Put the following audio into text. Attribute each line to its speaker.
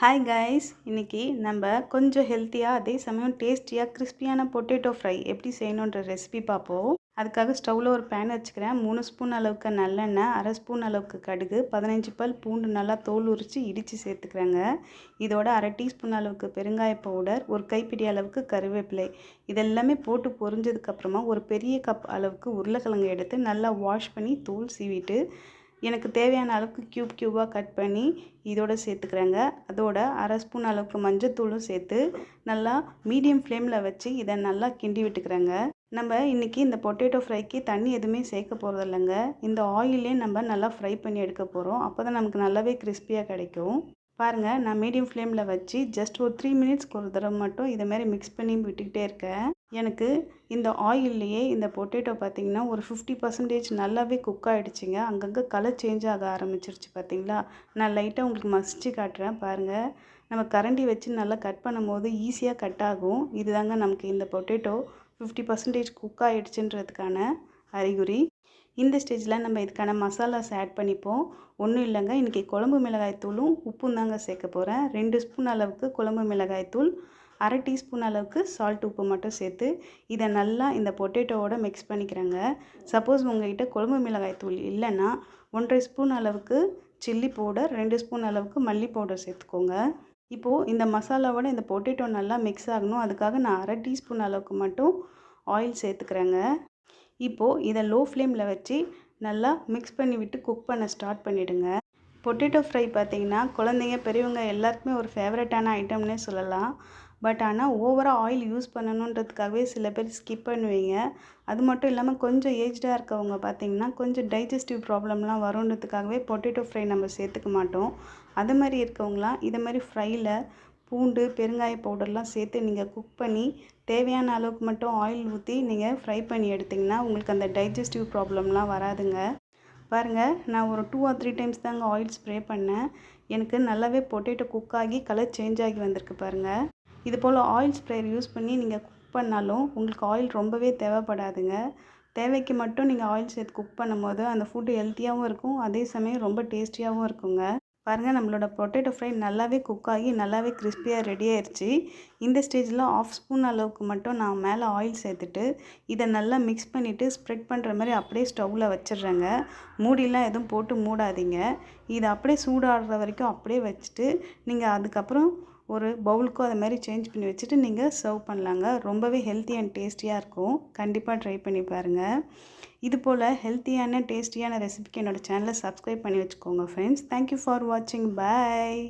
Speaker 1: Hi guys, இன்னைக்கு நம்ம கொஞ்சம் ஹெல்த்தியாக அதே சமயம் டேஸ்டியாக கிறிஸ்பியான பொட்டேட்டோ ஃப்ரை எப்படி செய்யணுன்ற ரெசிபி பார்ப்போம். அதுக்காக ஸ்டவ்வில் ஒரு பேன் வச்சுக்கிறேன். 3 ஸ்பூன் அளவுக்கு நல்லெண்ணெய், அரை ஸ்பூன் அளவுக்கு கடுகு, 15 பல் பூண்டு நல்லா தோல் உரித்து இடித்து சேர்த்துக்கிறேங்க. இதோட அரை டீஸ்பூன் அளவுக்கு பெருங்காய பவுடர், ஒரு கைப்பிடி அளவுக்கு கருவேப்பிலை, இதெல்லாமே போட்டு பொரிஞ்சதுக்கப்புறமா ஒரு பெரிய கப் அளவுக்கு உருளைக்கிழங்கு எடுத்து நல்லா வாஷ் பண்ணி தோல் சீவிட்டு எனக்கு தேவையான அளவுக்கு க்யூபாக கட் பண்ணி இதோடு சேர்த்துக்கிறேங்க. அதோட அரை ஸ்பூன் அளவுக்கு மஞ்சத்தூளும் சேர்த்து நல்லா மீடியம் ஃப்ளேமில் வச்சு இதை நல்லா கிண்டி விட்டுக்கிறேங்க. நம்ம இன்றைக்கி இந்த பொட்டேட்டோ ஃப்ரைக்கு தண்ணி எதுவுமே சேர்க்க போகிறது இல்லைங்க. இந்த ஆயிலே நம்ம நல்லா ஃப்ரை பண்ணி எடுக்க போகிறோம். அப்போ தான் நமக்கு நல்லாவே கிறிஸ்பியாக கிடைக்கும். பாருங்கள், நான் மீடியம் ஃப்ளேமில் வச்சு ஜஸ்ட் ஒரு 3 மினிட்ஸ்க்கு ஒரு தடவை மட்டும் இதை மாதிரி மிக்ஸ் பண்ணி விட்டுக்கிட்டே இருக்கேன். எனக்கு இந்த ஆயில்லையே இந்த பொட்டேட்டோ பார்த்திங்கன்னா ஒரு 50% நல்லாவே குக் ஆகிடுச்சிங்க. அங்கங்கே கலர் சேஞ்ச் ஆக ஆரம்பிச்சிருச்சு பார்த்தீங்களா. நான் லைட்டாக உங்களுக்கு மசிச்சு காட்டுறேன் பாருங்கள். நம்ம கரண்டி வச்சு நல்லா கட் பண்ணும் போது ஈஸியாக கட் ஆகும். இதுதாங்க நமக்கு இந்த பொட்டேட்டோ 50% குக் ஆகிடுச்சுன்றதுக்கான அறிகுறி. இந்த ஸ்டேஜில் நம்ம இதுக்கான மசாலாஸ் ஆட் பண்ணிப்போம். ஒன்றும் இல்லைங்க, இன்றைக்கி குழம்பு மிளகாய்த்தூளும் உப்பும் தாங்க சேர்க்க போகிறேன். 2 ஸ்பூன் அளவுக்கு குழம்பு மிளகாய்த்தூள், அரை டீஸ்பூன் அளவுக்கு சால்ட் உப்பு மட்டும் சேர்த்து இதை நல்லா இந்த பொட்டேட்டோவோட மிக்ஸ் பண்ணிக்கிறேங்க. சப்போஸ் உங்கள்கிட்ட குழம்பு மிளகாய்த்தூள் இல்லைன்னா 1.5 ஸ்பூன் அளவுக்கு சில்லி பவுடர், 2 ஸ்பூன் அளவுக்கு மல்லி பவுடர் சேர்த்துக்கோங்க. இப்போது இந்த மசாலாவோட இந்த பொட்டேட்டோ நல்லா மிக்ஸ் ஆகணும். அதுக்காக நான் அரை டீஸ்பூன் அளவுக்கு மட்டும் ஆயில் சேர்த்துக்கிறேங்க. இப்போது இதை லோ ஃப்ளேமில் வச்சு நல்லா மிக்ஸ் பண்ணி விட்டு குக் பண்ண ஸ்டார்ட் பண்ணிவிடுங்க. பொட்டேட்டோ ஃப்ரை பார்த்திங்கன்னா குழந்தைங்க பெரியவங்க எல்லாருக்குமே ஒரு ஃபேவரட்டான ஐட்டம்னே சொல்லலாம். பட் ஆனால் ஓவராக ஆயில் யூஸ் பண்ணணுன்றதுக்காகவே சில பேர் ஸ்கிப் பண்ணுவீங்க. அது மட்டும் இல்லாமல் கொஞ்சம் ஏஜ்டாக இருக்கவங்க பார்த்திங்கன்னா கொஞ்சம் டைஜஸ்டிவ் ப்ராப்ளம்லாம் வருன்றதுக்காகவே பொட்டேட்டோ ஃப்ரை நம்ம சேர்த்துக்க மாட்டோம். அது மாதிரி இருக்கவங்களாம் இதை மாதிரி ஃப்ரையில் பூண்டு, பெருங்காய பவுடர்லாம் சேர்த்து நீங்கள் குக் பண்ணி தேவையான அளவுக்கு மட்டும் ஆயில் ஊற்றி நீங்கள் ஃப்ரை பண்ணி எடுத்திங்கன்னா உங்களுக்கு அந்த டைஜஸ்டிவ் ப்ராப்ளம்லாம் வராதுங்க. பாருங்கள், நான் ஒரு 2 or 3 டைம்ஸ் தாங்க ஆயில் ஸ்ப்ரே பண்ணேன். எனக்கு நல்லாவே பொட்டேட்டோ குக் ஆகி கலர் சேஞ்ச் ஆகி வந்திருக்கு பாருங்கள். இது போல் ஆயில் ஸ்ப்ரேயர் யூஸ் பண்ணி நீங்கள் குக் பண்ணாலும் உங்களுக்கு ஆயில் ரொம்பவே தேவைப்படாதுங்க. தேவைக்கு மட்டும் நீங்கள் ஆயில் சேர்த்து குக் பண்ணும்போது அந்த ஃபுட்டு ஹெல்த்தியாகவும் இருக்கும், அதே சமயம் ரொம்ப டேஸ்டியாகவும் இருக்குங்க. பாருங்கள், நம்மளோட பொட்டேட்டோ ஃப்ரை நல்லாவே குக் ஆகி நல்லாவே கிறிஸ்பியாக ரெடி ஆயிடுச்சு. இந்த ஸ்டேஜில் 1/2 ஸ்பூன் அளவுக்கு மட்டும் நான் மேலே ஆயில் சேர்த்துட்டு இதை நல்லா மிக்ஸ் பண்ணிவிட்டு ஸ்ப்ரெட் பண்ணுற மாதிரி அப்படியே ஸ்டவ்வில் வச்சிடுறேங்க. மூடிலாம் எதுவும் போட்டு மூடாதீங்க. இதை அப்படியே சூடாடுற வரைக்கும் அப்படியே வச்சுட்டு நீங்கள் அதுக்கப்புறம் ஒரு பவுலுக்கும் அதை மாதிரி சேஞ்ச் பண்ணி வச்சுட்டு நீங்கள் சர்வ் பண்ணலாங்க. ரொம்பவே ஹெல்த்தி அண்ட் டேஸ்டியாக இருக்கும். கண்டிப்பாக ட்ரை பண்ணி பாருங்கள். இது போல் ஹெல்த்தியான டேஸ்டியான ரெசிபிக்கு என்னோடய சேனலை சப்ஸ்கிரைப் பண்ணி வச்சுக்கோங்க ஃப்ரெண்ட்ஸ். தேங்க்யூ ஃபார் வாட்சிங். பாய்.